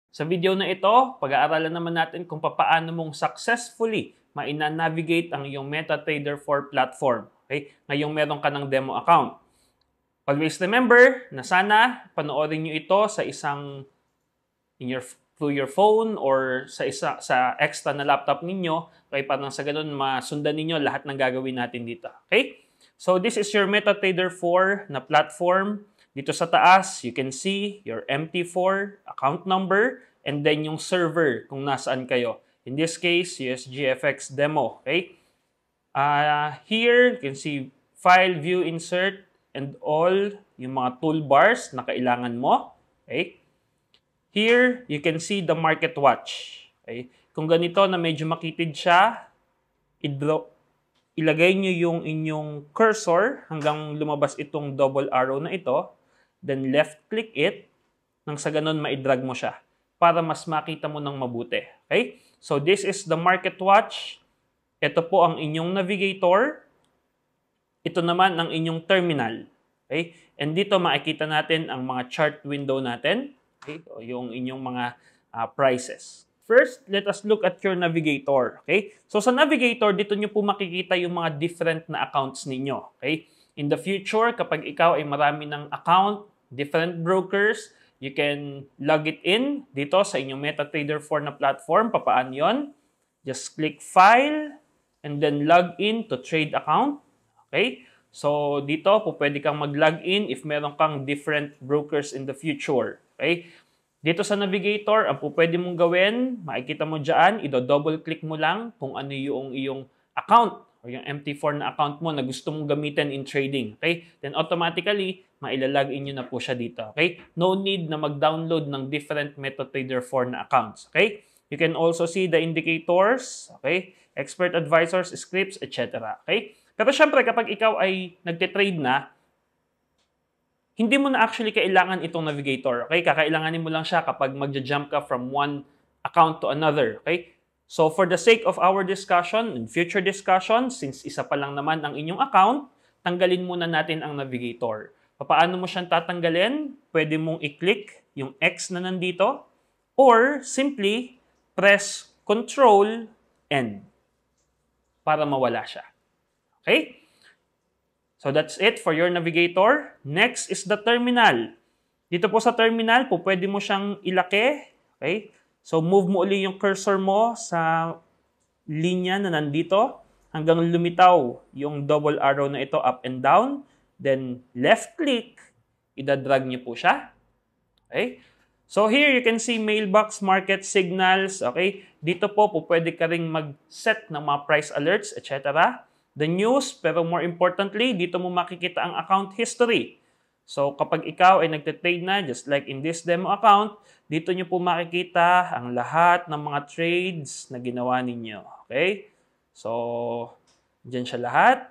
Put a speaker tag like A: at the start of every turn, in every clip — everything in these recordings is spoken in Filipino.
A: Sa video na ito, pag-aaralan naman natin kung paano mong successfully maina-navigate ang iyong MetaTrader 4 platform. Okay? Ngayong meron ka ng demo account. Always remember na sana panoorin nyo ito sa through your phone or sa extra na laptop ninyo. Okay? Para sa ganun, masundan ninyo lahat ng gagawin natin dito. Okay? So this is your MetaTrader 4 na platform. Dito sa taas, you can see your MT4 account number and then yung server kung nasaan kayo. In this case, USGFX demo. Okay? Here, you can see file, view, insert, and all yung mga toolbars na kailangan mo. Okay? Here, you can see the market watch. Okay? Kung ganito na medyo makitid siya, ilagay nyo yung inyong cursor hanggang lumabas itong double arrow na ito. Then left-click it, nang sa ganun maidrag mo siya para mas makita mo ng mabuti. Okay? So this is the market watch. Ito po ang inyong navigator. Ito naman ang inyong terminal. Okay? And dito makikita natin ang mga chart window natin. Okay? O yung inyong mga prices. First, let us look at your navigator. Okay? So sa navigator, dito nyo po makikita yung mga different na accounts ninyo. Okay? In the future, kapag ikaw ay marami ng account, different brokers, you can log it in dito sa inyong MetaTrader 4 na platform. Paano yun? Just click File and then log in to trade account. Okay? So dito po pwede kang mag-log in if meron kang different brokers in the future. Okay? Dito sa navigator, ang po pwede mong gawin, makikita mo dyan, i-double click mo lang kung ano yung iyong account o yung MT4 na account mo na gusto mong gamitin in trading. Okay? Then automatically, mailalog in nyo na po siya dito. Okay? No need na mag-download ng different MetaTrader 4 na accounts. Okay? You can also see the indicators, okay? Expert advisors, scripts, etc. Okay? Pero syempre, kapag ikaw ay nagte-trade na, hindi mo na actually kailangan itong navigator. Okay? Kakailanganin mo lang siya kapag magja-jump ka from one account to another. Okay? So for the sake of our discussion and future discussion, since isa pa lang naman ang inyong account, tanggalin muna natin ang navigator. Paano mo siyang tatanggalin? Pwede mong i-click yung X na nandito or simply press Ctrl-N para mawala siya. Okay? So that's it for your navigator. Next is the terminal. Dito po sa terminal, pwede mo siyang ilaki. Okay? So move mo uli yung cursor mo sa linya na nandito hanggang lumitaw yung double arrow na ito up and down. Then left click, idadrag niyo po siya. Okay? So here you can see mailbox, market signals. Okay? Dito po pwede ka ring mag-set ng mga price alerts, etc. The news, pero more importantly, dito mo makikita ang account history. So kapag ikaw ay nagte-trade na, just like in this demo account, dito nyo po makikita ang lahat ng mga trades na ginawa ninyo. Okay? So, dyan siya lahat.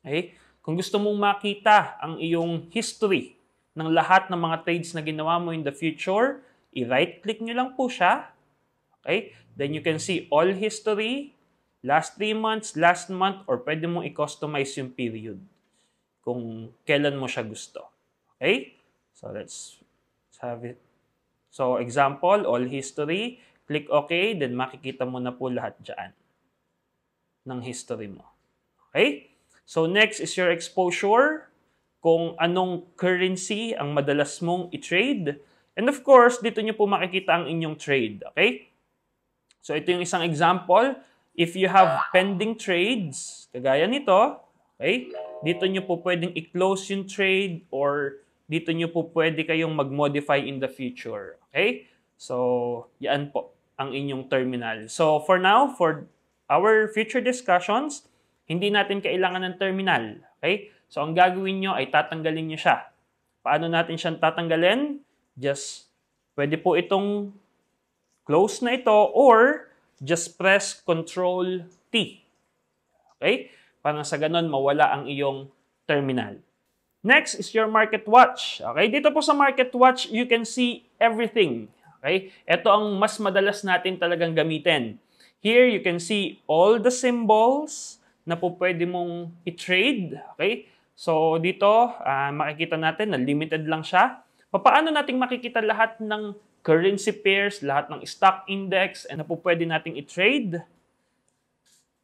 A: Okay? Kung gusto mong makita ang iyong history ng lahat ng mga trades na ginawa mo in the future, i-right-click nyo lang po siya. Okay? Then you can see all history, last 3 months, last month, or pwede mong i-customize yung period kung kailan mo siya gusto. Okay? So, let's have it. So, example, all history. Click OK, then makikita mo na po lahat dyan ng history mo. Okay? So, next is your exposure. Kung anong currency ang madalas mong i-trade. And of course, dito nyo po makikita ang inyong trade. Okay? So, ito yung isang example. If you have pending trades, kagaya nito, okay? Dito nyo po pwedeng i-close yung trade or dito nyo po pwede kayong mag-modify in the future. Okay? So, yan po ang inyong terminal. So, for now, for our future discussions, hindi natin kailangan ng terminal. Okay? So, ang gagawin nyo ay tatanggalin nyo siya. Paano natin siyang tatanggalin? Just, pwede po itong close na ito or just press Ctrl-T. Okay? Para sa ganun, mawala ang iyong terminal. Next is your market watch. Okay? Dito po sa market watch, you can see everything. Okay? Ito ang mas madalas natin talagang gamitin. Here, you can see all the symbols na po pwede mong i-trade. Okay? So, dito, makikita natin na limited lang siya. Paano natin makikita lahat ng currency pairs, lahat ng stock index, and na po pwede nating i-trade?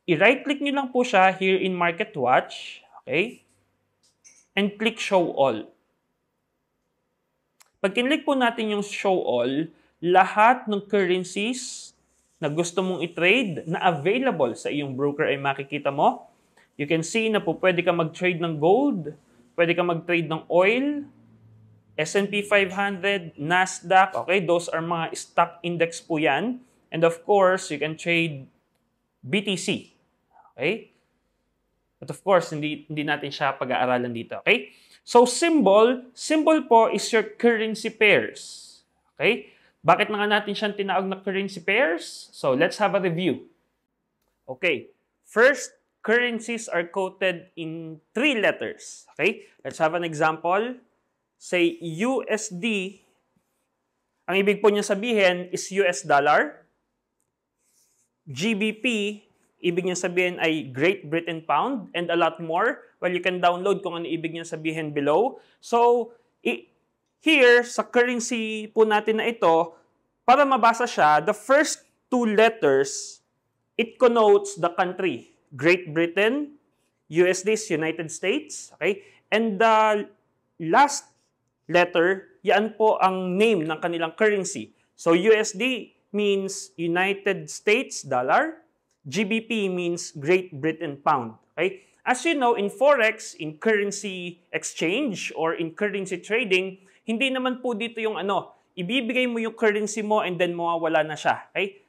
A: I-right click nyo lang po siya here in Market Watch, okay? And click Show All. Pag kinlik po natin yung Show All, lahat ng currencies na gusto mong i-trade na available sa iyong broker ay makikita mo. You can see na po pwede ka mag-trade ng gold, pwede ka mag-trade ng oil, S&P 500, Nasdaq, okay? Those are mga stock index po yan. And of course, you can trade BTC, okay? But of course, hindi natin siya pag-aaralan dito, okay? So, symbol po is your currency pairs, okay? Bakit na nga natin siyang tinawag na currency pairs? So, let's have a review. Okay, first, currencies are quoted in 3 letters, okay? Let's have an example. Say, USD, ang ibig po niya sabihin is US dollar. GBP, ibig niya sabihin ay Great Britain Pound, and a lot more. Well, you can download kung ano ibig niya sabihin below. So, here, sa currency po natin na ito, para mabasa siya, the first 2 letters, it connotes the country. Great Britain, USD is United States, okay? And the last letter, yan po ang name ng kanilang currency. So, USD means United States dollar. GBP means Great Britain Pound. Okay? As you know, in Forex, in currency exchange, or in currency trading, hindi naman po dito yung ibibigay mo yung currency mo and then mawawala na siya. Okay?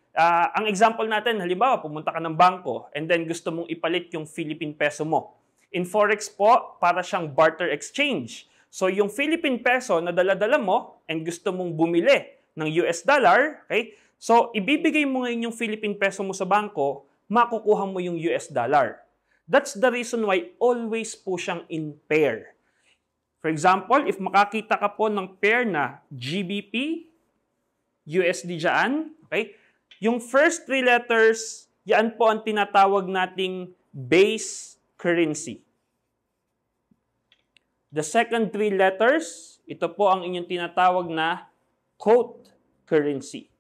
A: Ang example natin, halimbawa, pumunta ka ng bangko and then gusto mong ipalit yung Philippine peso mo. In Forex po, para siyang barter exchange. So, yung Philippine peso na dala-dala mo and gusto mong bumili ng US dollar, okay? So, ibibigay mo ngayon yung Philippine peso mo sa bangko, makukuha mo yung US dollar. That's the reason why always po siyang in pair. For example, if makakita ka po ng pair na GBP, USD dyan, okay? Yung first 3 letters, yan po ang tinatawag nating base currency. The second 3 letters, ito po ang inyong tinatawag na quote currency.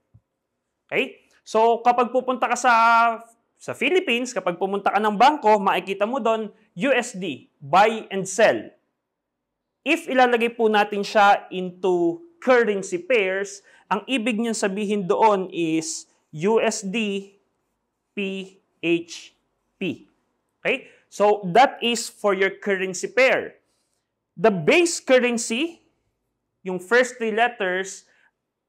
A: Okay? So, kapag pupunta ka sa Philippines, kapag pumunta ka ng bangko, makikita mo doon USD, buy and sell. If ilalagay po natin siya into currency pairs, ang ibig niyang sabihin doon is USD PHP. Okay? So, that is for your currency pair. The base currency, yung first 3 letters,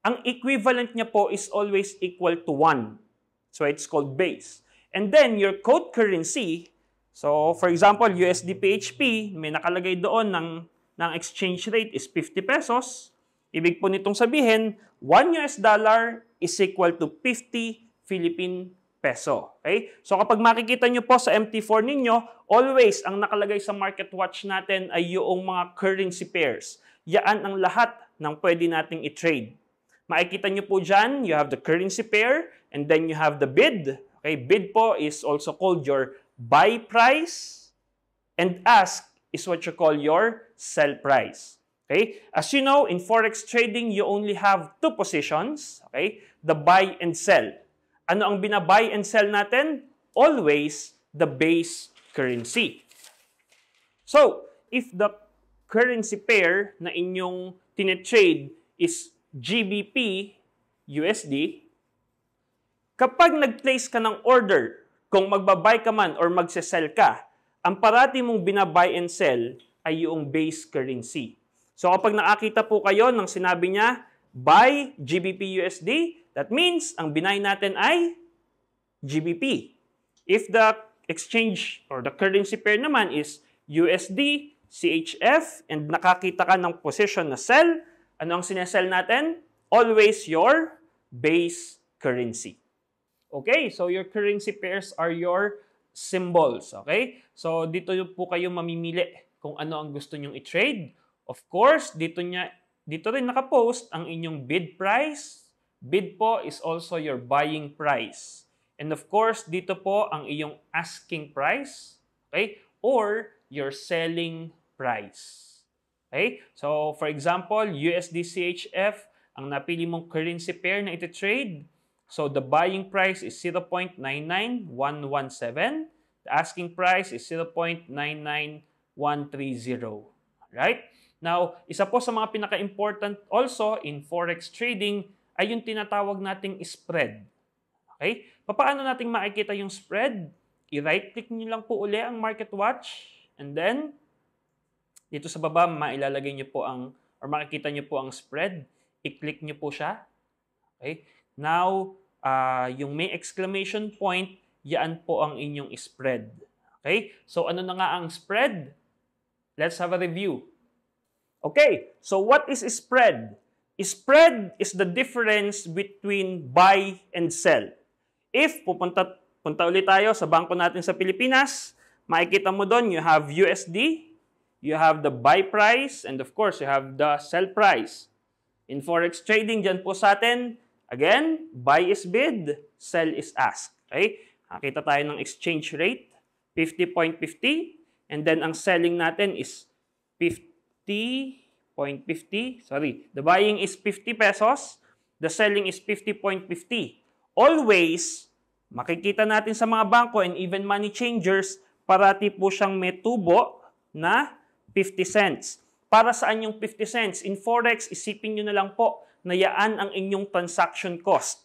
A: ang equivalent niya po is always equal to 1. So, it's called base. And then, your quote currency, so, for example, USD PHP, may nakalagay doon ng exchange rate is 50 pesos. Ibig po nitong sabihin, 1 US dollar is equal to 50 Philippine peso. Okay? So kapag makikita nyo po sa MT4 ninyo, always ang nakalagay sa market watch natin ay yung mga currency pairs. Yaan ang lahat ng pwede nating i-trade. Makikita nyo po dyan, you have the currency pair, and then you have the bid. Okay? Bid po is also called your buy price, and ask is what you call your sell price. Okay? As you know, in Forex trading, you only have 2 positions. Okay? The buy and sell. Ano ang binabuy and sell natin? Always the base currency. So, if the currency pair na inyong tinetrade is GBP USD, kapag nag-place ka ng order, kung magbabuy ka man or magsesell ka, ang parati mong binabuy and sell ay yung base currency. So kapag nakakita po kayo ng sinabi niya, buy GBP USD, that means ang binay natin ay GBP. If the exchange or the currency pair naman is USD, CHF, and nakakita ka ng position na sell, ano ang sinesell natin? Always your base currency. Okay, so your currency pairs are your symbols. Okay? So dito po kayo mamimili kung ano ang gusto nyong i-trade. Of course, dito rin nakapost ang inyong bid price. Bid po is also your buying price. And of course, dito po ang iyong asking price, okay? Or your selling price. Okay? So, for example, USD CHF, ang napili mong currency pair na iti-trade. So, the buying price is 0.99117. The asking price is 0.99130. Right? Now, isa po sa mga pinaka-important also in forex trading ay yung tinatawag nating spread. Okay? Paano nating makikita yung spread? I-right click niyo lang po uli ang Market Watch and then dito sa baba mailalagay niyo po ang or makikita niyo po ang spread. I-click niyo po siya. Okay? Now, yung may exclamation point, yan po ang inyong spread. Okay? So ano na nga ang spread? Let's have a review. Okay, so what is spread? Spread is the difference between buy and sell. If punta ulit tayo sa bangko natin sa Pilipinas, makikita mo doon, you have USD, you have the buy price, and of course, you have the sell price. In forex trading, dyan po sa atin, again, buy is bid, sell is ask. Okay? Nakita tayo ng exchange rate, 50.50, and then ang selling natin is 50.50. Sorry, the buying is 50 pesos, the selling is 50.50. Always, makikita natin sa mga bangko and even money changers, parati po siyang may tubo na 50 cents. Para saan yung 50 cents? In Forex, isipin nyo na lang po na yaan ang inyong transaction cost.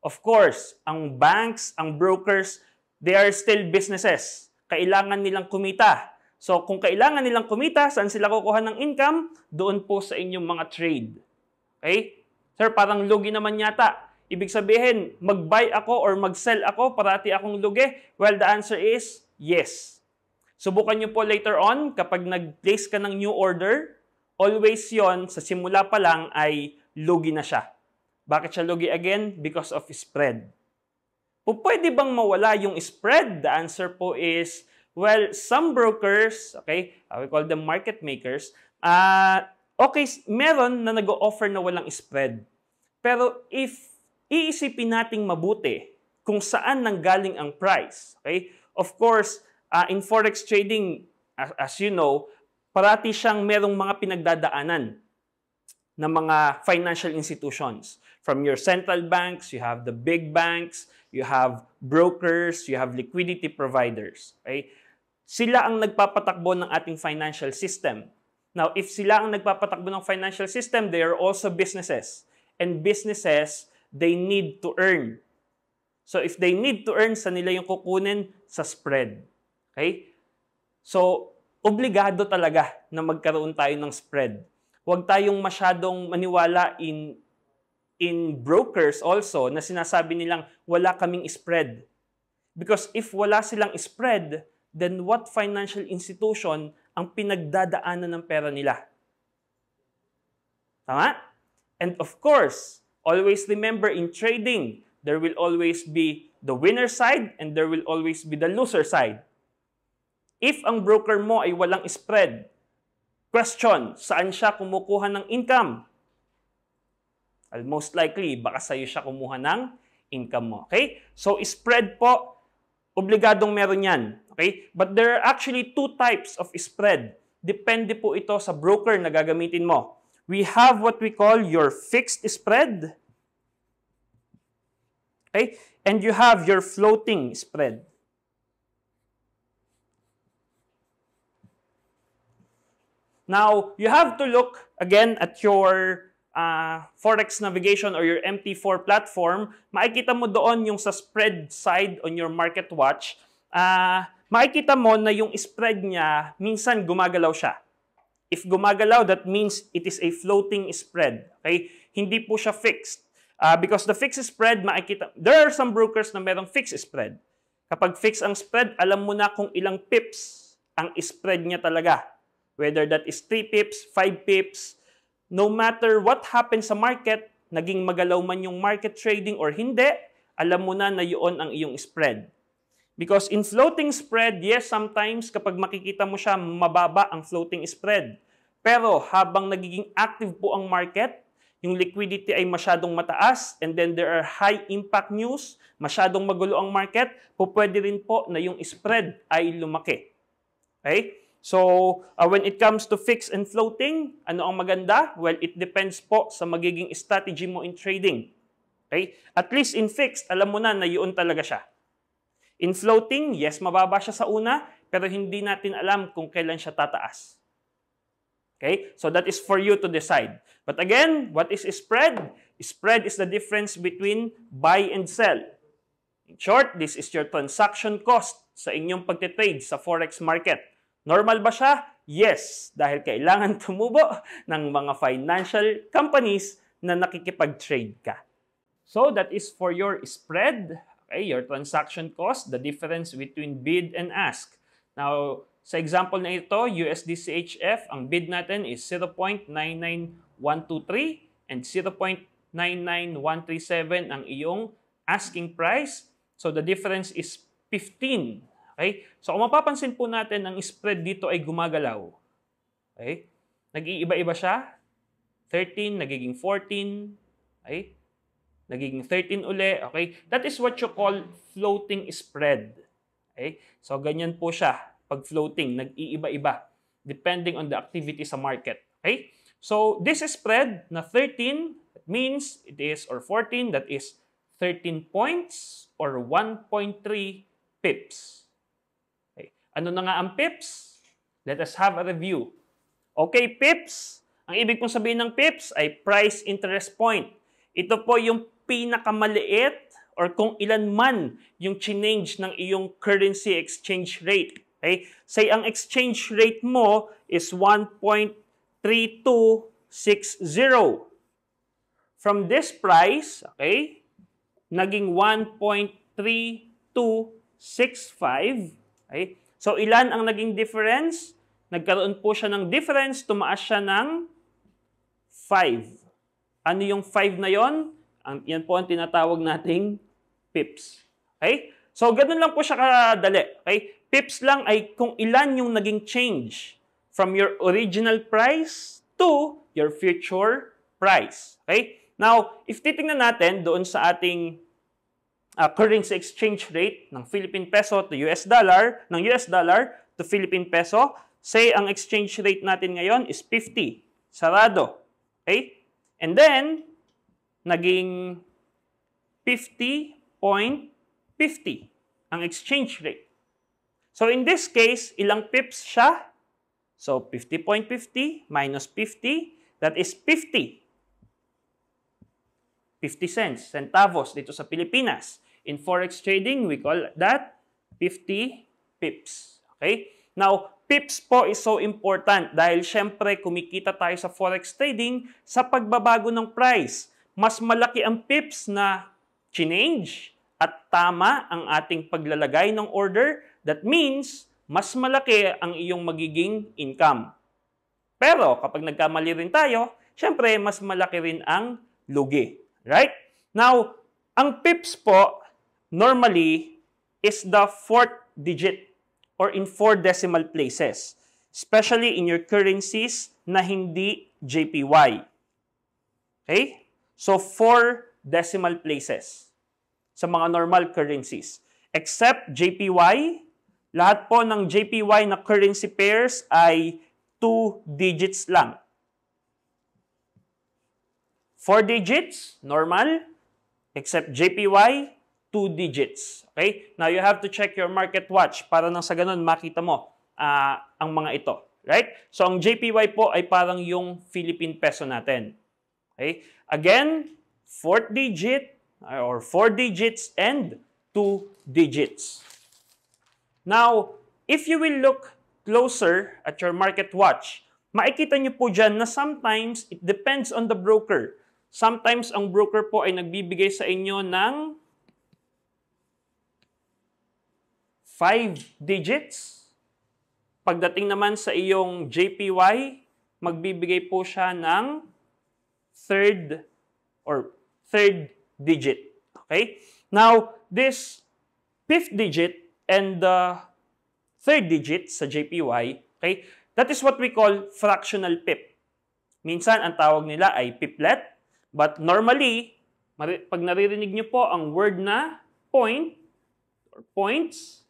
A: Of course, ang banks, ang brokers, they are still businesses. Kailangan nilang kumita. So, kung kailangan nilang kumita, saan sila kukuha ng income? Doon po sa inyong mga trade. Okay? Sir, parang lugi naman yata. Ibig sabihin, mag-buy ako or mag-sell ako, parati akong lugi? Well, the answer is yes. Subukan nyo po later on, kapag nag-place ka ng new order, always yon sa simula pa lang ay lugi na siya. Bakit siya lugi again? Because of spread. Pwede bang mawala yung spread? The answer po is, well, some brokers, okay, we call them market makers, okay, meron na nag-o-offer na walang spread. Pero if iisipin nating mabuti kung saan nanggaling ang price, okay, of course, in forex trading, as you know, parati siyang merong mga pinagdadaanan ng mga financial institutions. From your central banks, you have the big banks, you have brokers, you have liquidity providers. Okay? Sila ang nagpapatakbo ng ating financial system. Now, if sila ang nagpapatakbo ng financial system, they are also businesses. And businesses, they need to earn. So, if they need to earn, sa nila yung kukunin sa spread. Okay? So, obligado talaga na magkaroon tayo ng spread. Huwag tayong masyadong maniwala in brokers also na sinasabi nilang wala kaming spread. Because if wala silang spread, then what financial institution ang pinagdadaanan ng pera nila? Tama? And of course, always remember in trading, there will always be the winner side and there will always be the loser side. If ang broker mo ay walang spread, question, saan siya kumukuha ng income? Well, most likely, baka sa'yo siya kumuha ng income mo. Okay? So, spread po, obligadong meron yan. Okay? But there are actually two types of spread. Depende po ito sa broker na gagamitin mo. We have what we call your fixed spread. Okay? And you have your floating spread. Now, you have to look again at your Forex navigation or your MT4 platform. Makikita mo doon yung sa spread side on your market watch. Makikita mo na yung spread niya, minsan gumagalaw siya. If gumagalaw, that means it is a floating spread. Okay? Hindi po siya fixed. Because the fixed spread, makikita, there are some brokers na merong fixed spread. Kapag fixed ang spread, alam mo na kung ilang pips ang spread niya talaga. Whether that is 3 pips, 5 pips, no matter what happens sa market, naging magalaw man yung market trading or hindi, alam mo na yun ang iyong spread. Because in floating spread, yes, sometimes kapag makikita mo siya, mababa ang floating spread. Pero habang nagiging active po ang market, yung liquidity ay masyadong mataas, and then there are high impact news, masyadong magulo ang market, pwede rin po na yung spread ay lumaki. Okay? So, when it comes to fixed and floating, ano ang maganda? Well, it depends po sa magiging strategy mo in trading. Okay? At least in fixed, alam mo na yun talaga siya. In floating, yes, mababa siya sa una, pero hindi natin alam kung kailan siya tataas. Okay? So that is for you to decide. But again, what is spread? Spread is the difference between buy and sell. In short, this is your transaction cost sa inyong pagtitrade sa forex market. Normal ba siya? Yes, dahil kailangan tumubo ng mga financial companies na nakikipag-trade ka. So that is for your spread, okay, your transaction cost, the difference between bid and ask. Now, sa example na ito, USD CHF, ang bid natin is 0.99123 and 0.99137 ang iyong asking price. So the difference is 15. Okay? So kung mapapansin po natin, ang spread dito ay gumagalaw. Okay? Nag-iiba-iba siya. 13, nagiging 14. Okay? Nagiging 13 uli. Okay? That is what you call floating spread. Okay? So ganyan po siya. Pag floating, nag-iiba-iba. Depending on the activity sa market. Okay? So this spread na 13, that means it is, or 14, that is 13 points or 1.3 pips. Okay. Ano na nga ang pips? Let us have a review. Okay, pips. Ang ibig pong sabihin ng pips ay price interest point. Ito po yung pinakamaliit or kung ilan man yung change ng iyong currency exchange rate. Okay? Say ang exchange rate mo is 1.3260. From this price, okay, naging 1.3265. Okay? So, ilan ang naging difference? Nagkaroon po siya ng difference, tumaas siya ng 5. Ano yung 5 na yon? Yan po ang tinatawag nating pips. Okay? So, ganun lang po siya kadali. Okay? Pips lang ay kung ilan yung naging change from your original price to your future price. Okay? Now, if titingnan natin doon sa ating currency exchange rate ng Philippine peso to US dollar, ng US dollar to Philippine peso, say ang exchange rate natin ngayon is 50. Sarado. Okay? And then, naging 50.50 ang exchange rate. So, in this case, ilang pips siya? So, 50.50 minus 50, that is 50. 50 cents, centavos dito sa Pilipinas. In forex trading, we call that 50 pips. Okay? Now, pips po is so important dahil syempre kumikita tayo sa forex trading sa pagbabago ng price. Mas malaki ang pips na change at tama ang ating paglalagay ng order. That means, mas malaki ang iyong magiging income. Pero kapag nagkamali rin tayo, syempre mas malaki rin ang lugi. Right? Now, ang pips po, normally, is the 4th digit or in 4 decimal places. Especially in your currencies na hindi JPY. Okay? So, 4 decimal places sa mga normal currencies. Except JPY, lahat po ng JPY na currency pairs ay 2 digits lang. 4 digits, normal, except JPY, 2 digits. Okay? Now, you have to check your market watch para nang sa ganun makita mo ang mga ito. Right? So, ang JPY po ay parang yung Philippine peso natin. Okay? Again, 4th digit, or 4 digits and 2 digits. Now, if you will look closer at your market watch, makikita nyo po dyan na sometimes it depends on the broker. Sometimes, ang broker po ay nagbibigay sa inyo ng 5 digits. Pagdating naman sa iyong JPY, magbibigay po siya ng 3rd digit. Okay? Now, this 5th digit and the 3rd digit sa JPY, okay, that is what we call fractional pip. Minsan, ang tawag nila ay piplet. But normally, pag naririnig nyo po ang word na point or points,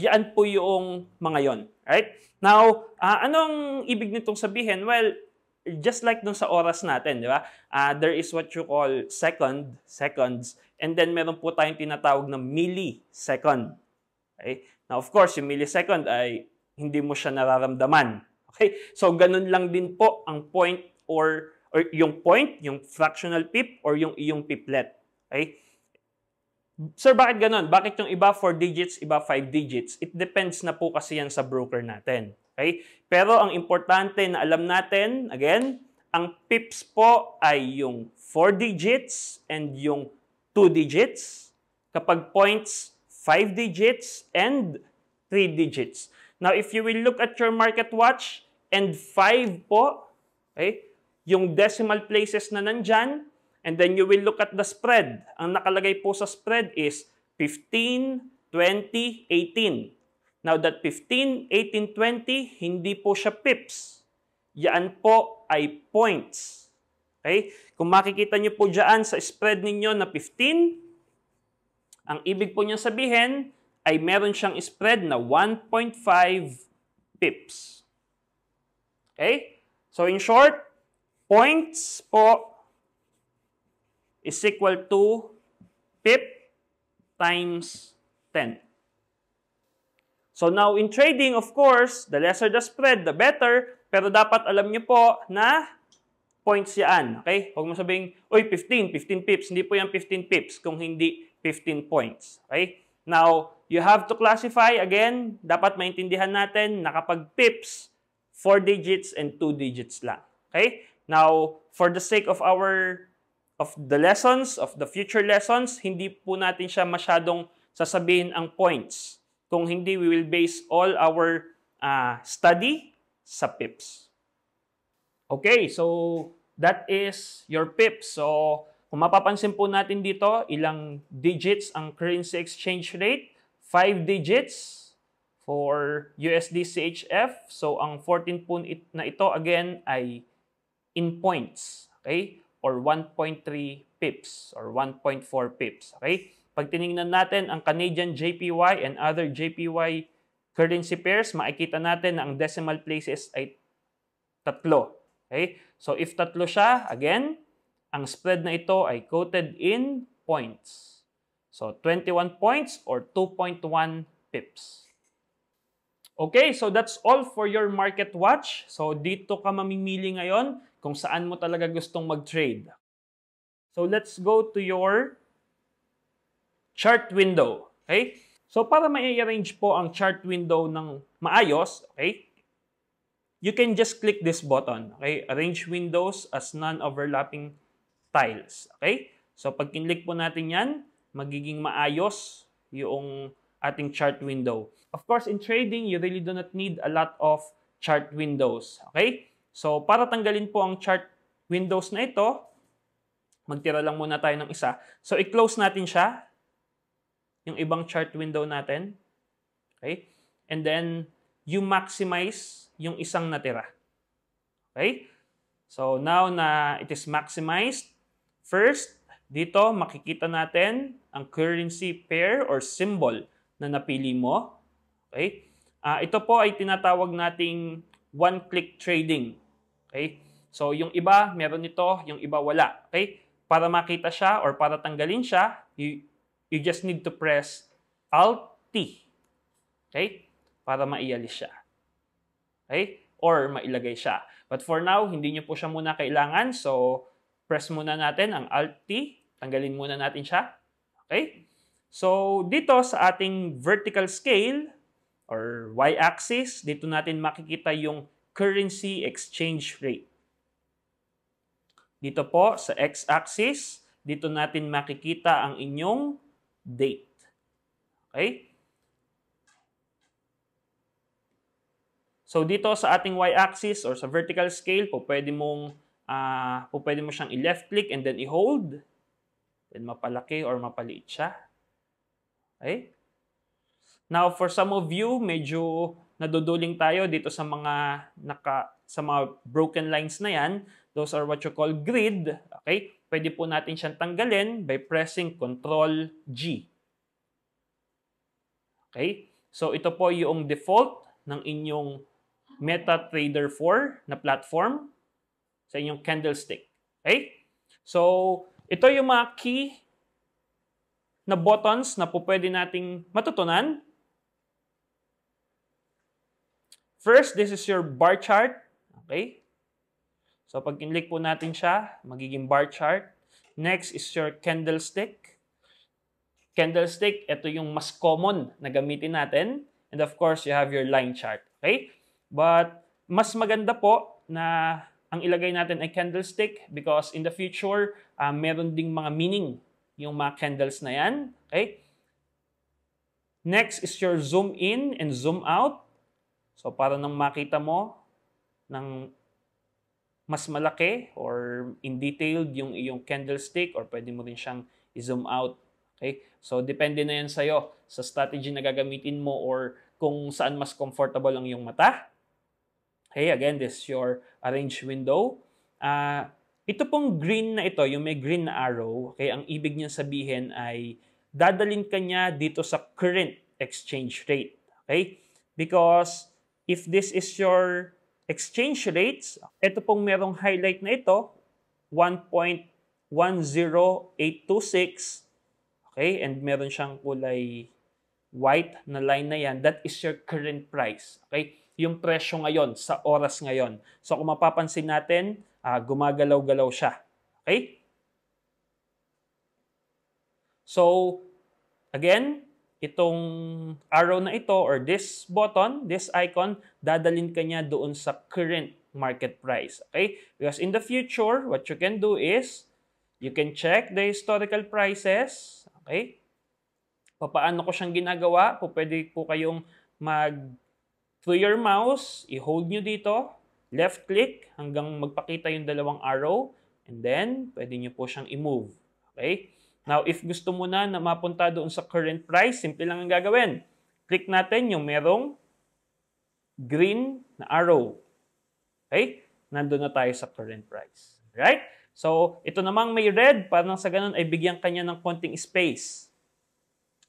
A: Yan po yung mga yon. Right? Now, anong ibig nitong sabihin? Well, just like dun sa oras natin, di ba? There is what you call seconds, and then meron po tayong tinatawag na millisecond. Okay? Now, of course, yung millisecond ay hindi mo siya nararamdaman. Okay? So, ganun lang din po ang point or yung point, yung fractional pip, or yung iyong piplet. Okay? Sir, bakit ganun? Bakit yung iba 4 digits, iba 5 digits? It depends na po kasi yan sa broker natin. Okay? Pero ang importante na alam natin, again, ang pips po ay yung 4 digits and yung 2 digits. Kapag points, 5 digits and 3 digits. Now, if you will look at your market watch and 5 po, okay, yung decimal places na nandyan, and then you will look at the spread. Ang nakalagay po sa spread is 15, 20, 18. Now that 15, 18, 20, hindi po siya pips. Yan po ay points. Okay? Kung makikita nyo po dyan sa spread ninyo na 15, ang ibig po nyo sabihin ay meron siyang spread na 1.5 pips. Okay? So in short, points po is equal to pip times 10. So now in trading, of course, the lesser the spread, the better. Pero dapat alam niyo po na points yan. Okay? Huwag mo sabing, uy, 15 pips. Hindi po yan 15 pips kung hindi 15 points. Okay? Now, you have to classify, again, dapat maintindihan natin na kapag pips, 4 digits and 2 digits lang. Okay? Now, for the sake of the lessons, of the future lessons, hindi po natin siya masyadong sasabihin ang points. Kung hindi, we will base all our study sa pips. Okay, so that is your pips. So, kung mapapansin po natin dito, ilang digits ang currency exchange rate? 5 digits for USD CHF. So, ang 14 po na ito, again, ay in points. Okay? Or 1.3 pips or 1.4 pips. Okay? Pag tinignan natin ang Canadian JPY and other JPY currency pairs, makikita natin na ang decimal places ay 3. Okay? So if 3 siya, again, ang spread na ito ay quoted in points. So 21 points or 2.1 pips. Okay, so that's all for your market watch. So dito ka mamimili ngayon kung saan mo talaga gustong mag-trade. So let's go to your chart window. Okay? So para ma-arrange po ang chart window ng maayos, okay? You can just click this button. Okay? Arrange windows as non-overlapping tiles. Okay? So pag kinlik po natin yan, magiging maayos yung ating chart window. Of course, in trading, you really do not need a lot of chart windows. Okay? So, para tanggalin po ang chart windows na ito, magtira lang muna tayo ng isa. So, i-close natin siya, yung ibang chart window natin. Okay? And then, you maximize yung isang natira. Okay? So, now na it is maximized, first, dito makikita natin ang currency pair or symbol na napili mo. Okay? Ito po ay tinatawag nating one-click trading. Okay? So, yung iba, meron ito, yung iba wala. Okay? Para makita siya or para tanggalin siya, you just need to press Alt-T. Okay? Para maialis siya. Okay? Or mailagay siya. But for now, hindi nyo po siya muna kailangan. So, press muna natin ang Alt-T. Tanggalin muna natin siya. Okay? So, dito sa ating vertical scale, or y-axis, dito natin makikita yung currency exchange rate. Dito po sa x-axis, dito natin makikita ang inyong date. Okay? So dito sa ating y-axis or sa vertical scale, pwede mo siyang i-left click and then i-hold. Then mapalaki or mapaliit siya. Okay? Now, for some of you, medyo naduduling tayo dito sa mga broken lines na yan. Those are what you call grid. Okay? Pwede po natin siyang tanggalin by pressing Ctrl-G. Okay? So ito po yung default ng inyong MetaTrader 4 na platform sa inyong candlestick. Okay? So ito yung mga key na buttons na po pwede nating matutunan. First, this is your bar chart. Okay? So pag kinlik po natin siya, magiging bar chart. Next is your candlestick. Candlestick, ito yung mas common na gamitin natin. And of course, you have your line chart. Okay? But mas maganda po na ang ilagay natin ay candlestick because in the future, meron ding mga meaning yung mga candles na yan. Okay? Next is your zoom in and zoom out. So para nang makita mo ng mas malaki or in detailed yung iyong candlestick or pwede mo rin siyang i-zoom out. Okay? So, depende na yan sa'yo sa strategy na gagamitin mo or kung saan mas comfortable ang iyong mata. Okay, again, this is your arrange window. Ito pong green na ito, yung may green na arrow, okay, ang ibig niya sabihin ay dadalhin ka niya dito sa current exchange rate. Okay? Because if this is your exchange rates, ito pong merong highlight na ito, 1.10826. Okay, and meron siyang kulay white na line na yan, that is your current price. Okay, yung presyo ngayon, sa oras ngayon. So kung mapapansin natin, gumagalaw-galaw siya. Okay? So, again, itong arrow na ito or this button, this icon, dadalhin ka niya doon sa current market price. Okay? Because in the future, what you can do is, you can check the historical prices. Okay? Paano ko siyang ginagawa? Pwede po kayong through your mouse, i-hold nyo dito, left click hanggang magpakita yung dalawang arrow, and then pwede nyo po siyang i-move. Okay? Now, if gusto mo na mapunta doon sa current price, simple lang ang gagawin. Click natin yung merong green na arrow. Okay? Nandun na tayo sa current price. Right? So, ito namang may red, parang sa ganun ay bigyan kanya ng konting space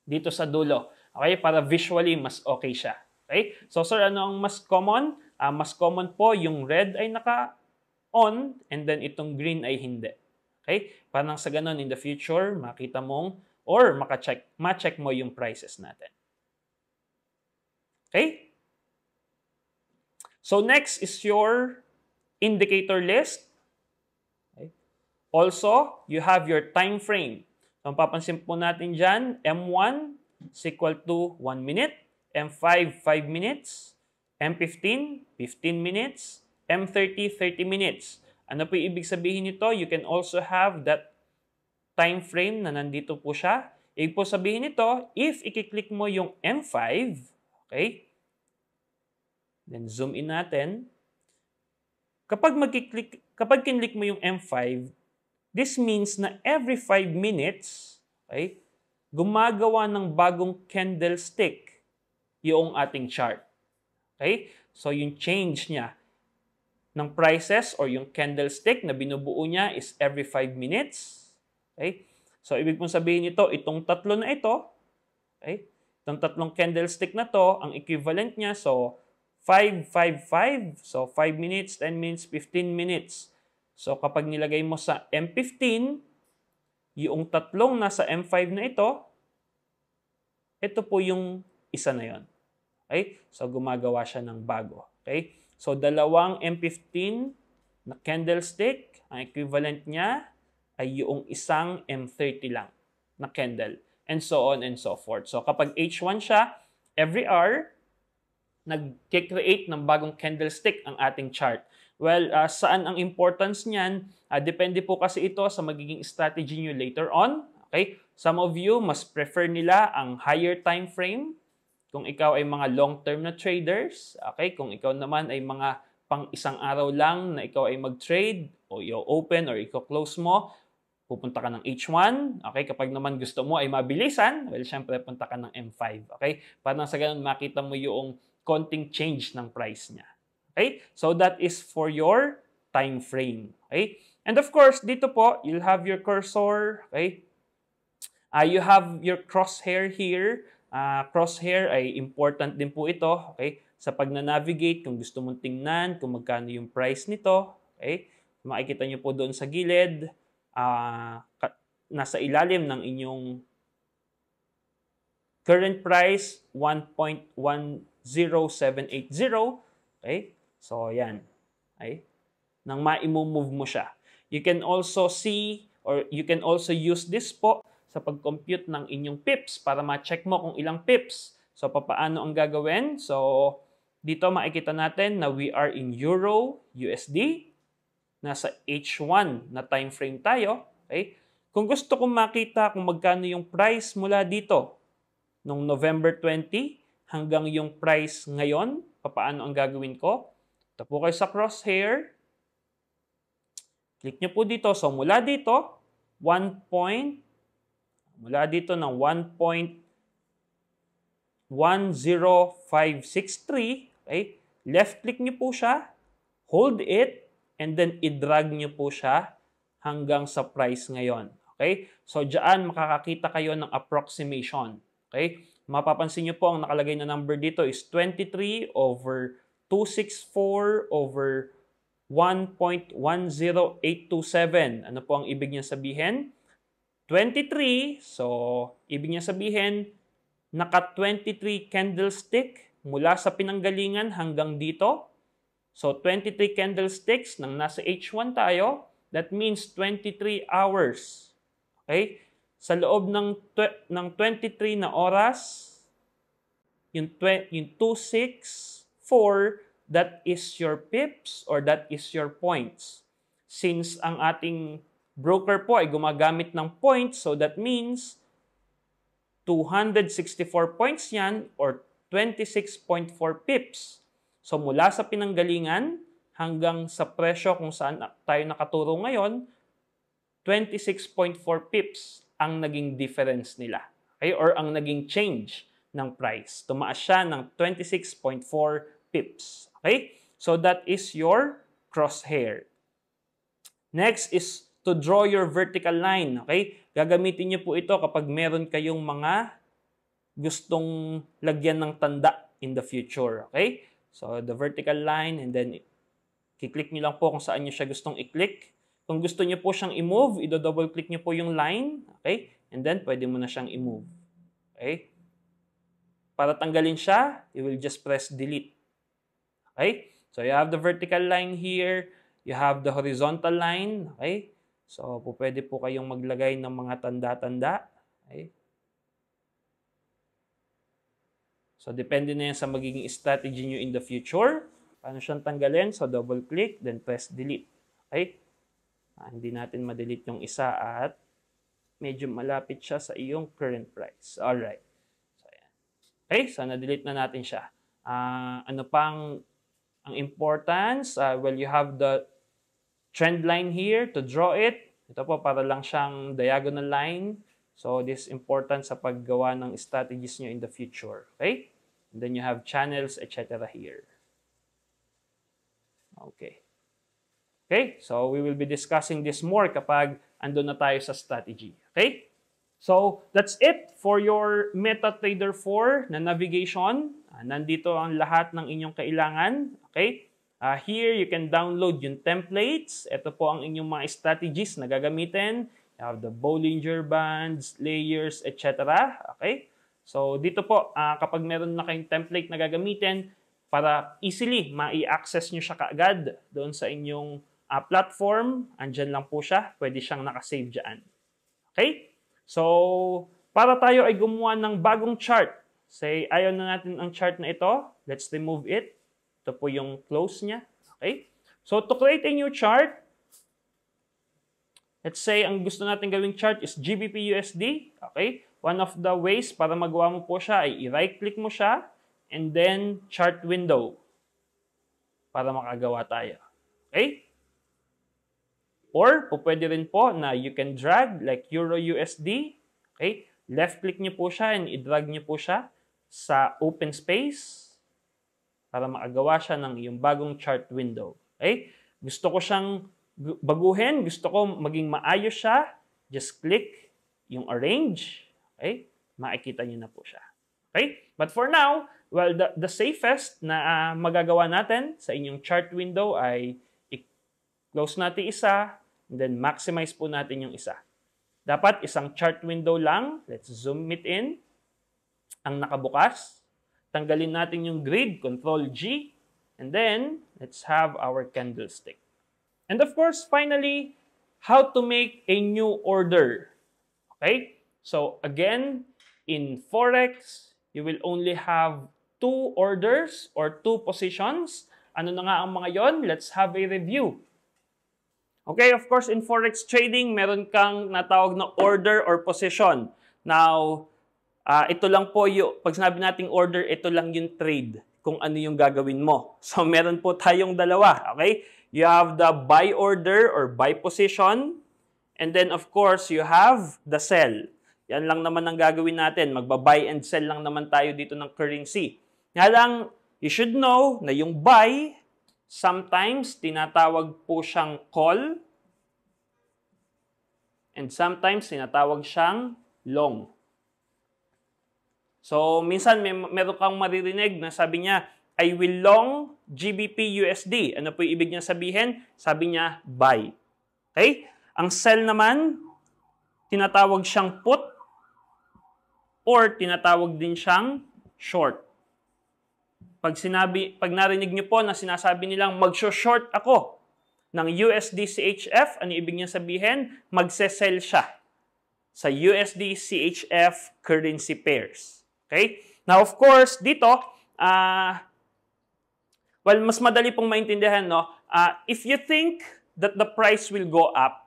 A: dito sa dulo. Okay? Para visually, mas okay siya. Okay? So, sir, ano ang mas common? Mas common po, yung red ay naka-on, and then itong green ay hindi. Okay? Parang sa ganun, in the future, makita mong, or ma-check mo yung prices natin. Okay? So, next is your indicator list. Okay? Also, you have your time frame. So, papansin po natin dyan, M1 is equal to 1 minute, M5, 5 minutes, M15, 15 minutes, M30, 30 minutes. Ano po yung ibig sabihin nito? You can also have that time frame na nandito po siya. Ibig po sabihin nito, if i-click mo yung M5, okay, then zoom in natin. Kapag kinlik mo yung M5, this means na every 5 minutes, okay, gumagawa ng bagong candlestick yung ating chart. Okay? So, yung change niya ng prices or yung candlestick na binubuo niya is every 5 minutes. Okay? So, ibig pong sabihin nito, itong tatlo na ito, okay, itong tatlong candlestick na to, ang equivalent niya, so, 5, 5, 5. So, 5 minutes, 10 minutes, 15 minutes. So, kapag nilagay mo sa M15, yung tatlong nasa M5 na ito po yung isa na yon. Okay? So, gumagawa siya ng bago. Okay? So, dalawang M15 na candlestick, ang equivalent niya ay yung isang M30 lang na candle. And so on and so forth. So, kapag H1 siya, every hour, nag-create ng bagong candlestick ang ating chart. Well, saan ang importance niyan? Depende po kasi ito sa magiging strategy nyo later on. Okay? Some of you, mas prefer nila ang higher time frame. Kung ikaw ay mga long-term na traders, okay? Kung ikaw naman ay mga pang isang araw lang na ikaw ay mag-trade o i-open or i-close mo, pupunta ka ng H1. Okay? Kapag naman gusto mo ay mabilisan, well, syempre punta ka ng M5. Okay? Para sa ganun, makita mo yung konting change ng price niya. Okay? So, that is for your time frame. Okay? And of course, dito po, you'll have your cursor. Okay? You have your crosshair here. crosshair ay important din po ito, okay? Sa pagna-navigate, kung gusto mong tingnan kung magkano yung price nito, okay? Makikita nyo po doon sa gilid, nasa ilalim ng inyong current price, 1.10780. Okay? So, yan. Okay? Nang ma-move mo siya. You can also see or you can also use this po sa pag-compute ng inyong pips para ma-check mo kung ilang pips. So, papaano ang gagawin? So, dito makikita natin na we are in Euro, USD. Nasa H1 na time frame tayo. Okay? Kung gusto kong makita kung magkano yung price mula dito, noong November 20 hanggang yung price ngayon, paano ang gagawin ko? Ito po kayo sa crosshair. Click nyo po dito. So, mula dito, mula dito ng 1.10563, okay? Left click nyo po siya, hold it, and then i-drag nyo po siya hanggang sa price ngayon. Okay? So, dyan makakakita kayo ng approximation. Okay? Mapapansin nyo po, ang nakalagay na number dito is 23 over 264 over 1.10827. Ano po ang ibig niya sabihin? 23, so ibig niya sabihin, naka 23 candlestick mula sa pinanggalingan hanggang dito. So, 23 candlesticks nang nasa H1 tayo, that means 23 hours. Okay? Sa loob ng 23 na oras, yung 264, that is your pips or that is your points. Since ang ating broker po ay gumagamit ng points, so that means 264 points yan or 26.4 pips. So mula sa pinanggalingan hanggang sa presyo kung saan tayo nakaturo ngayon, 26.4 pips ang naging difference nila. Okay? Or ang naging change ng price. Tumaas siya ng 26.4 pips. Okay? So that is your crosshair. Next is to draw your vertical line. Okay? Gagamitin niyo po ito kapag meron kayong mga gustong lagyan ng tanda in the future. Okay? So the vertical line, and then kiklik niyo lang po kung saan niyo siya gustong i-click. Kung gusto niyo po siyang i-move, i-double click niyo po yung line. Okay? And then pwede mo na siyang i-move. Okay? Para tanggalin siya, you will just press delete. Okay? So you have the vertical line here. You have the horizontal line. Okay? So pwede po kayong maglagay ng mga tanda-tanda. Okay? So depende na yan sa magiging strategy nyo in the future. Paano siyang tanggalin? So double click, then press delete. Okay? Hindi natin ma-delete yung isa at medyo malapit siya sa iyong current price. Alright. So, ayan. Okay, so na-delete na natin siya. Ano pang ang importance? Well, you have the trend line here to draw it. Ito po, para lang siyang diagonal line. So, this is important sa paggawa ng strategies nyo in the future. Okay? And then you have channels, etc. here. Okay. Okay? So, we will be discussing this more kapag andun na tayo sa strategy. Okay? So, that's it for your MetaTrader 4 na navigation. Nandito ang lahat ng inyong kailangan. Okay? Here, you can download yung templates. Ito po ang inyong mga strategies na gagamitin. You have the Bollinger Bands, layers, etc. Okay? So, dito po, kapag meron na kayong template na gagamitin, para easily ma-access nyo siya kaagad doon sa inyong platform, andyan lang po siya. Pwede siyang nakasave dyan. Okay? So, para tayo ay gumawa ng bagong chart. Say, ayaw na natin ang chart na ito. Let's remove it. Ito po yung close niya. Okay? So, to create a new chart, let's say, ang gusto natin gawing chart is GBP-USD. Okay? One of the ways para magawa mo po siya ay i-right-click mo siya and then chart window para makagawa tayo. Okay? Or, pwede rin po na you can drag like Euro-USD. Okay? Left-click nyo po siya and i-drag nyo po siya sa open space para makagawa siya ng yung bagong chart window. Okay? Gusto ko siyang baguhin. Gusto ko maging maayos siya. Just click yung arrange. Okay? Makikita nyo na po siya. Okay? But for now, well, the safest na magagawa natin sa inyong chart window ay i-close natin isa, and then maximize po natin yung isa. Dapat isang chart window lang. Let's zoom it in. Ang nakabukas. Tanggalin natin yung grid, Control G, and then let's have our candlestick. And of course, finally, how to make a new order. Okay? So again, in Forex, you will only have 2 orders or 2 positions. Ano na nga ang mga yon? Let's have a review. Okay, of course, in Forex trading, meron kang natawag na order or position. Now, ito lang po yung, pag sinabi nating order, ito lang yung trade, kung ano yung gagawin mo. So, meron po tayong dalawa, okay? You have the buy order or buy position, and then, of course, you have the sell. Yan lang naman ang gagawin natin. Magba-buy and sell lang naman tayo dito ng currency. Nga lang, you should know na yung buy, sometimes tinatawag po siyang call, and sometimes tinatawag siyang long. So, minsan meron kang maririnig na sabi niya, I will long GBP USD. Ano po yung ibig niya sabihin? Sabi niya, buy. Okay? Ang sell naman, tinatawag siyang put or tinatawag din siyang short. Pag narinig niyo po na sinasabi nilang mag-short ako ng USD CHF, ano ibig niya sabihin? Magse-sell siya sa USD CHF currency pairs. Okay? Now, of course, dito, well, mas madali pong maintindihan, no? If you think that the price will go up,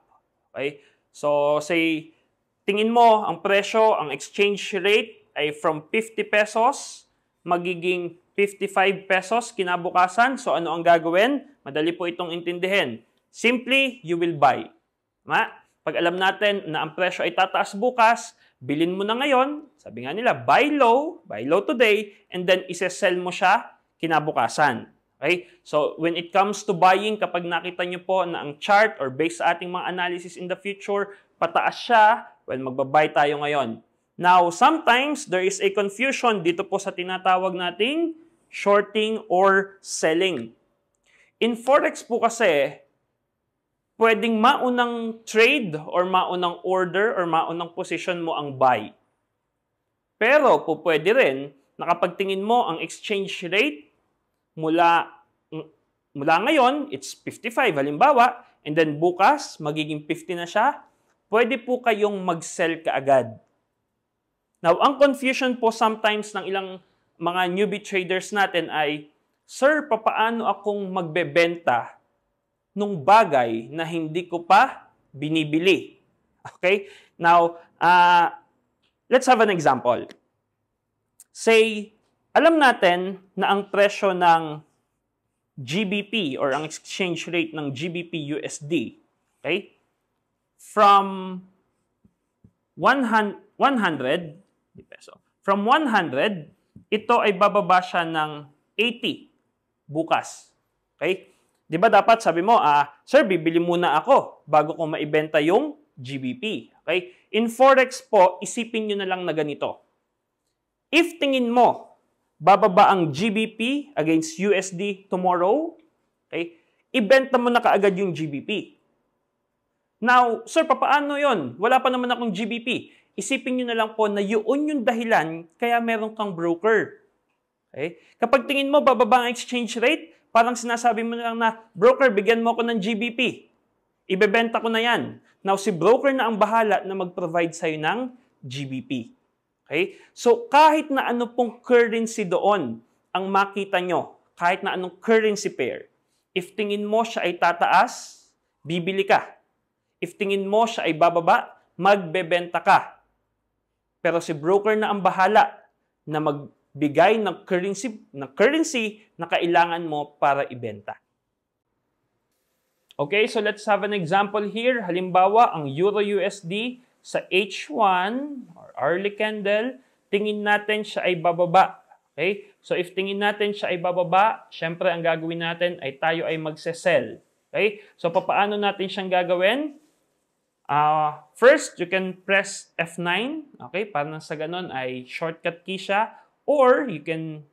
A: okay? So, say, tingin mo, ang presyo, ang exchange rate ay from 50 pesos, magiging 55 pesos kinabukasan. So, ano ang gagawin? Madali po itong intindihin. Simply, you will buy. Pag alam natin na ang presyo ay tataas bukas, bilhin mo na ngayon, sabi nga nila, buy low today, and then isa-sell mo siya kinabukasan. Okay? So, when it comes to buying, kapag nakita nyo po na ang chart or based sa ating mga analysis in the future, pataas siya, well, magbabuy tayo ngayon. Now, sometimes, there is a confusion dito po sa tinatawag nating shorting or selling. In Forex po kasi, pwedeng maunang trade or maunang order or maunang position mo ang buy. Pero po pwede rin na kapag tingin mo ang exchange rate mula ngayon, it's 55 halimbawa, and then bukas, magiging 50 na siya, pwede po kayong mag-sell kaagad. Now, ang confusion po sometimes ng ilang mga newbie traders natin ay, Sir, papaano akong magbebenta nung bagay na hindi ko pa binibili? Okay? Now, let's have an example. Say, alam natin na ang presyo ng GBP or ang exchange rate ng GBP USD, okay? From 100 peso. From 100, ito ay bababa siya ng 80 bukas. Okay? Di ba dapat sabi mo, Sir, bibili muna ako bago ko maibenta yung GBP. Okay? In Forex po, isipin nyo na lang na ganito. If tingin mo, bababa ang GBP against USD tomorrow, okay, ibenta mo na kaagad yung GBP. Now, Sir, papaano yon? Wala pa naman akong GBP. Isipin nyo na lang po na yun yung dahilan kaya meron kang broker. Okay? Kapag tingin mo, bababa ang exchange rate, parang sinasabi mo na lang na, broker, bigyan mo ako ng GBP. Ibebenta ko na yan. Now, si broker na ang bahala na mag-provide sa'yo ng GBP. Okay? So, kahit na ano pong currency doon ang makita nyo, kahit na anong currency pair, if tingin mo siya ay tataas, bibili ka. If tingin mo siya ay bababa, magbebenta ka. Pero si broker na ang bahala na magbigay ng currency na kailangan mo para ibenta. Okay, so let's have an example here. Halimbawa, ang Euro-USD sa H1 or hourly candle, tingin natin siya ay bababa. Okay? So if tingin natin siya ay bababa, syempre ang gagawin natin ay tayo ay magse-sell. Okay? So papaano natin siyang gagawin? First, you can press F9. Okay? Para sa ganon ay shortcut key siya. Or you can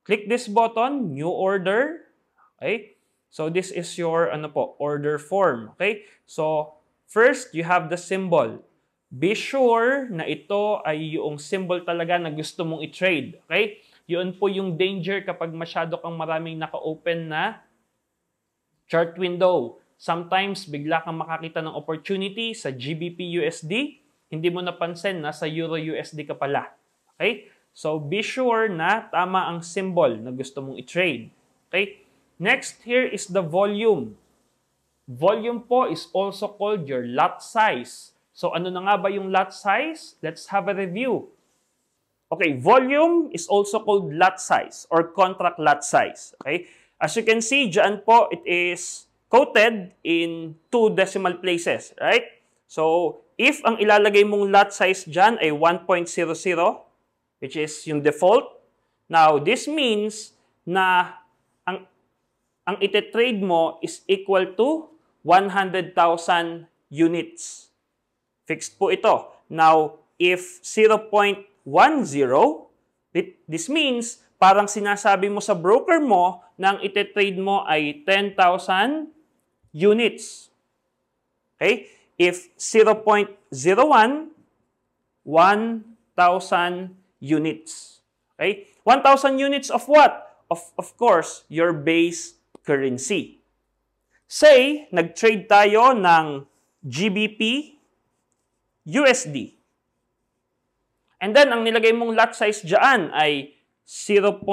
A: click this button, New Order. Okay? So this is your order form. Okay? So first, you have the symbol. Be sure na ito ay yung symbol talaga na gusto mong i-trade. Okay? Yun po yung danger kapag masyado kang maraming naka-open na chart window. Sometimes, bigla kang makakita ng opportunity sa GBP USD. Hindi mo napansin na sa Euro USD ka pala. Okay? So, be sure na tama ang symbol na gusto mong i-trade. Okay? Next, here is the volume. Volume po is also called your lot size. So, ano na nga ba yung lot size? Let's have a review. Okay, volume is also called lot size or contract lot size. Okay? As you can see, dyan po, it is quoted in 2 decimal places, right? So, if ang ilalagay mong lot size dyan ay 1.00, which is yung default, now, this means na ang ite-trade mo is equal to 100,000 units. Fixed po ito. Now, if 0.10, this means parang sinasabi mo sa broker mo na ang ite-trade mo ay 10,000 units. Okay? If 0.01, 1,000 units. Okay? 1,000 units of what? Of course, your base currency. Say, nag-trade tayo ng GBP USD. And then, ang nilagay mong lot size dyan ay 0.05.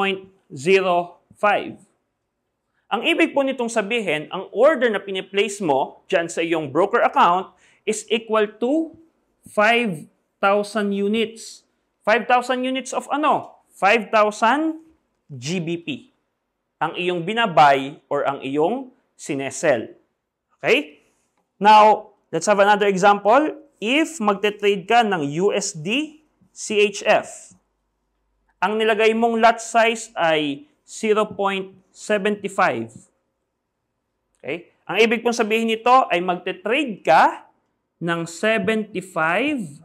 A: Ang ibig po nitong sabihin, ang order na piniplace mo dyan sa iyong broker account is equal to 5,000 units. 5,000 units of ano? 5,000 GBP. Ang iyong binabay or ang iyong sinesell. Okay? Now, let's have another example. If magte-trade ka ng USD CHF, ang nilagay mong lot size ay 0.75. Okay? Ang ibig pong sabihin nito ay magte-trade ka ng 75,000.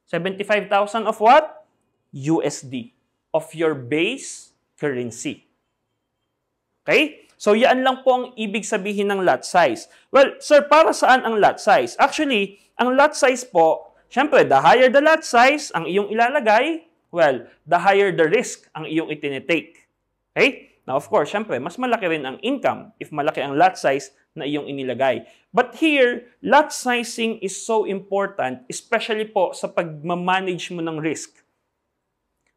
A: 75,000 of what? USD. Of your base currency. Okay? So, yan lang po ang ibig sabihin ng lot size. Well, sir, para saan ang lot size? Actually, ang lot size po, syempre, the higher the lot size ang iyong ilalagay, well, the higher the risk ang iyong itinitake. Okay? Now, of course, syempre, mas malaki rin ang income if malaki ang lot size na iyong inilagay. But here, lot sizing is so important, especially po sa pagmamanage mo ng risk.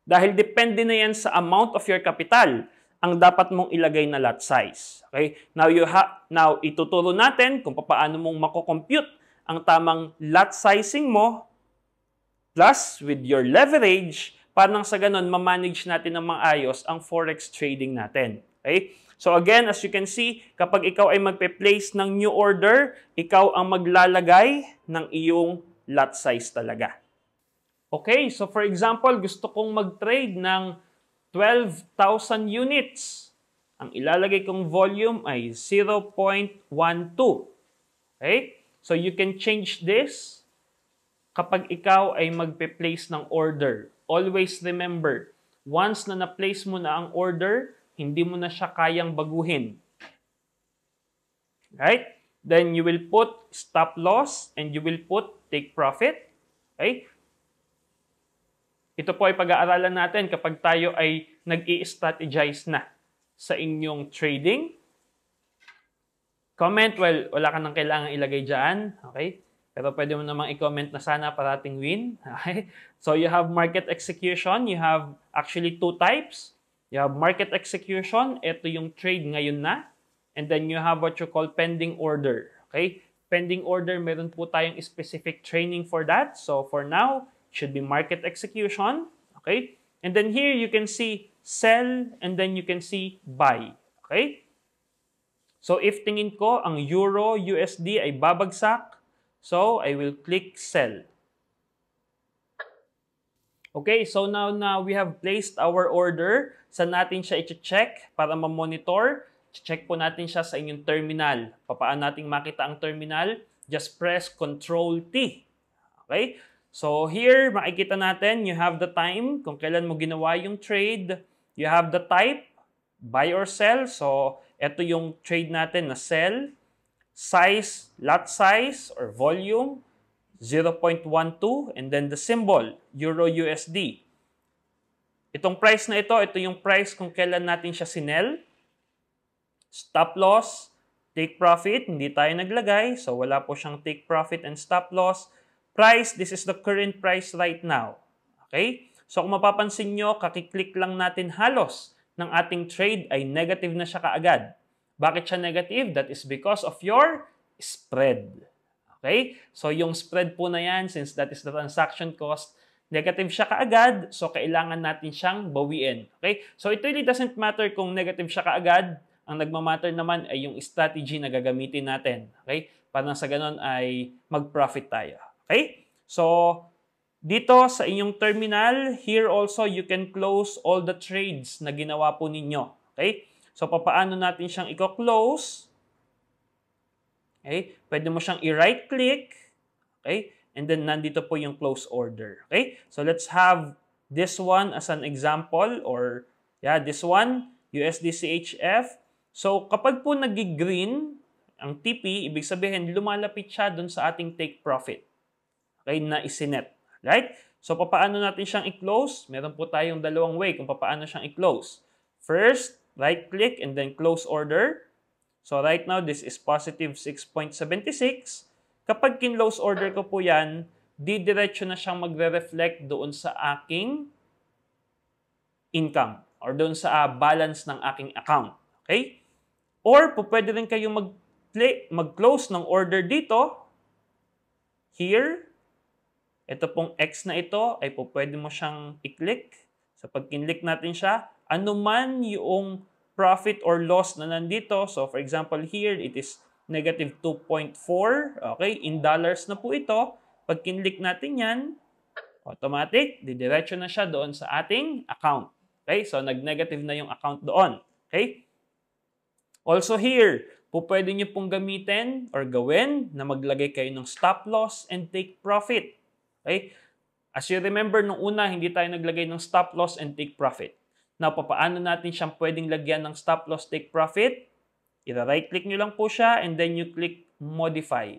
A: Dahil depende na yan sa amount of your capital ang dapat mong ilagay na lot size. Okay? Now, ituturo natin kung paano mong mako-compute ang tamang lot sizing mo plus with your leverage para nang sa ganun, ma-manage natin ng maayos ang forex trading natin. Okay? So again, as you can see, kapag ikaw ay magpe-place ng new order, ikaw ang maglalagay ng iyong lot size talaga. Okay, so for example, gusto kong mag-trade ng 12,000 units. Ang ilalagay kong volume ay 0.12. Okay? So you can change this kapag ikaw ay magpe-place ng order. Always remember, once na na-place mo na ang order, hindi mo na siya kayang baguhin. Right? Then you will put stop loss and you will put take profit. Okay? Ito po ay pag-aaralan natin kapag tayo ay nag-i-strategize na sa inyong trading. Comment, well, wala ka nang kailangan ilagay dyan. Okay? Pero pwede mo namang i-comment na sana parating win. Okay? So you have market execution. You have actually 2 types. You have market execution. Ito yung trade ngayon na. And then you have what you call pending order. Okay? Pending order, meron po tayong specific training for that. So for now, should be market execution. Okay? And then here you can see sell and then you can see buy. Okay? So if tingin ko ang Euro USD ay babagsak, so I will click sell. Okay, so now we have placed our order. Saan natin siya i-check para ma-monitor? Check po natin siya sa inyong terminal. Paano natin makita ang terminal? Just press Ctrl-T. Okay? So here, makikita natin, you have the time kung kailan mo ginawa yung trade. You have the type, buy or sell. So ito yung trade natin na sell. Size, lot size or volume, 0.12. And then the symbol, Euro USD. Itong price na ito yung price kung kailan natin siya sinel. Stop loss, take profit, hindi tayo naglagay. So wala po siyang take profit and stop loss. Price, this is the current price right now. Okay? So kung mapapansin nyo, kakiklik lang natin halos ng ating trade ay negative na siya kaagad. Bakit siya negative? That is because of your spread. Okay? So yung spread po na yan, since that is the transaction cost, negative siya kaagad, so kailangan natin siyang bawiin. Okay? So it really doesn't matter kung negative siya kaagad. Ang nagmamatter naman ay yung strategy na gagamitin natin. Okay? Para sa ganun ay mag-profit tayo. Okay? So, dito sa inyong terminal, here also you can close all the trades na ginawa po ninyo. Okay? So, papaano natin siyang i-close? Okay? Pwede mo siyang i-right click. Okay? And then, nandito po yung close order. Okay? So, let's have this one as an example or, yeah, this one, USD CHF. So, kapag po nag-green ang TP, ibig sabihin, lumalapit siya dun sa ating take profit. Okay? Na isinet. Right? So, papaano natin siyang i-close? Meron po tayong dalawang way kung papaano siyang i-close. First, right-click and then close order. So, right now, this is positive 6.76. Kapag kin-close order ko po yan, didiretso na siyang magre-reflect doon sa aking income or doon sa balance ng aking account. Okay? Or, pwede rin kayong mag-close ng order dito. Here, ito pong X na ito ay pwede mo siyang i-click. So, pag kinlik natin siya, anuman yung profit or loss na nandito. So, for example, here, it is negative 2.4. Okay, in dollars na po ito. Pag kinlik natin yan, automatic, didiretso na siya doon sa ating account. Okay, so nag-negative na yung account doon. Okay? Also here, pwede nyo pong gamitin or gawin na maglagay kayo ng stop loss and take profit. Okay? As you remember, nung una, hindi tayo naglagay ng stop loss and take profit. Now, paano natin siyang pwedeng lagyan ng stop loss, take profit? I-right-click nyo lang po siya and then you click modify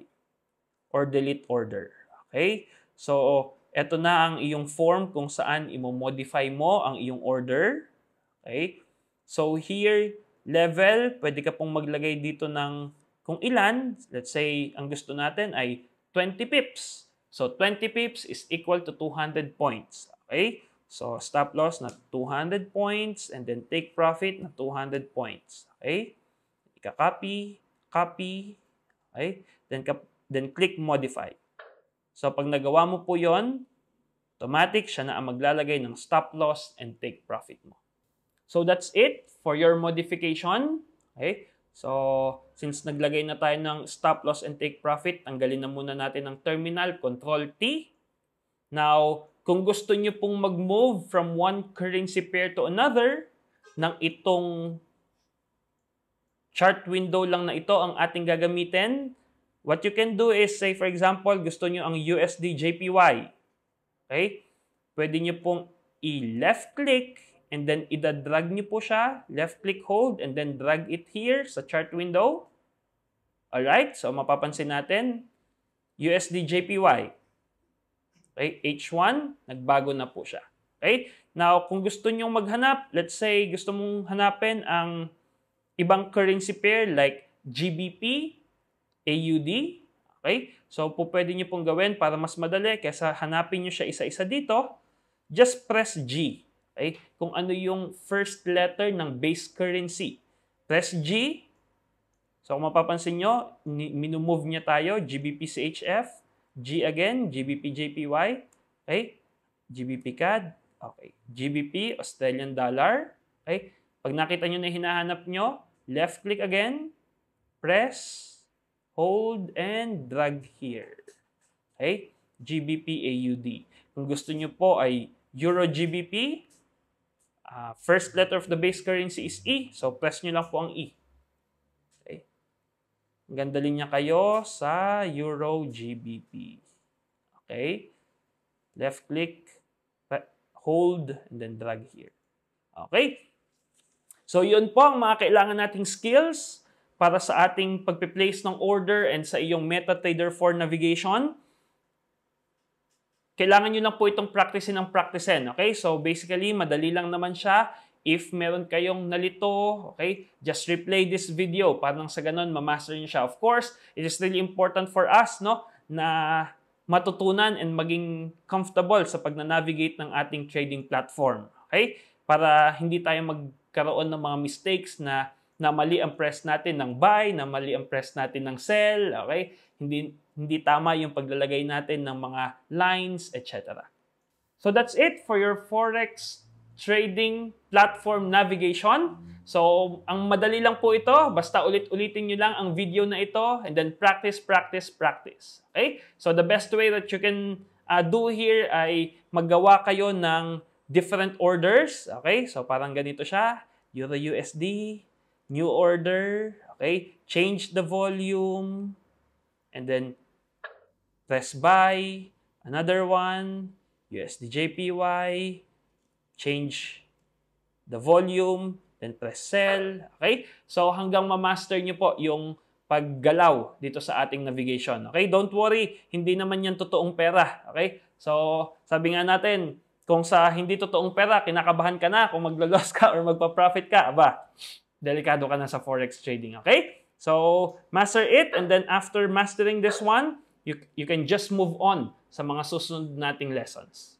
A: or delete order. Okay? So, eto na ang iyong form kung saan i-modify mo ang iyong order. Okay? So, here, level, pwede ka pong maglagay dito ng kung ilan. Let's say, ang gusto natin ay 20 pips. So, 20 pips is equal to 200 points. Okay? So, stop loss na 200 points and then take profit na 200 points. Okay? Ika-copy, copy, okay? Then click modify. So, pag nagawa mo po yon, automatic siya na ang maglalagay ng stop loss and take profit mo. So, that's it for your modification. Okay? So, since naglagay na tayo ng stop loss and take profit, tanggalin na muna natin ng terminal, Control-T. Now, kung gusto nyo pong mag-move from one currency pair to another, ng itong chart window lang na ito ang ating gagamitin, what you can do is, say for example, gusto nyo ang USD JPY. Okay? Pwede nyo pong i-left click and then ida-drag nyo po siya, left click hold and then drag it here sa chart window. Alright? So, mapapansin natin, USD JPY. Okay? H1, nagbago na po siya. Okay? Now, kung gusto nyo maghanap, let's say gusto mong hanapin ang ibang currency pair like GBP, AUD. Okay? So, pwede nyo pong gawin para mas madali kaysa hanapin nyo siya isa-isa dito. Just press G. Okay? Kung ano yung first letter ng base currency. Press G. So, kung mapapansin nyo, minumove niya tayo, GBP CHF, G again, GBP JPY. Okay? GBP CAD. Okay. GBP Australian Dollar. Okay? Pag nakita nyo na hinahanap nyo, left click again, press, hold, and drag here. Okay? GBP AUD. Kung gusto nyo po ay Euro GBP, first letter of the base currency is E. So, press nyo lang po ang E. Okay? Ganda linya kayo sa Euro GBP. Okay? left click, hold, and then drag here. Okay? So yun po ang mga kailangan nating skills para sa ating pagpe-place ng order and sa iyong MetaTrader 4 navigation. Kailangan nyo lang po itong practicein ng practicein. Okay? So basically, madali lang naman siya. If meron kayong nalito, okay, just replay this video para nang sa ganun, mamaster nyo siya. Of course, it is really important for us, no, na matutunan and maging comfortable sa pagna-navigate ng ating trading platform. Okay? Para hindi tayo magkaroon ng mga mistakes na mali ang press natin ng buy, na mali ang press natin ng sell, okay? Hindi tama yung paglalagay natin ng mga lines, etc. So that's it for your Forex trading platform navigation. So, ang madali lang po ito, basta ulit-ulitin nyo lang ang video na ito and then practice, practice, practice. Okay? So, the best way that you can do here ay maggawa kayo ng different orders. Okay? So, parang ganito siya. Euro USD, new order. Okay? Change the volume. And then, press buy. Another one, USD JPY. Change the volume, then press sell. Okay? So hanggang ma-master nyo po yung paggalaw dito sa ating navigation. Okay? Don't worry, hindi naman yan totoong pera. Okay? So sabi nga natin, kung sa hindi totoong pera, kinakabahan ka na kung maglo-loss ka or magpa-profit ka, aba, delikado ka na sa Forex trading. Okay? So master it, and then after mastering this one, you can just move on sa mga susunod nating lessons.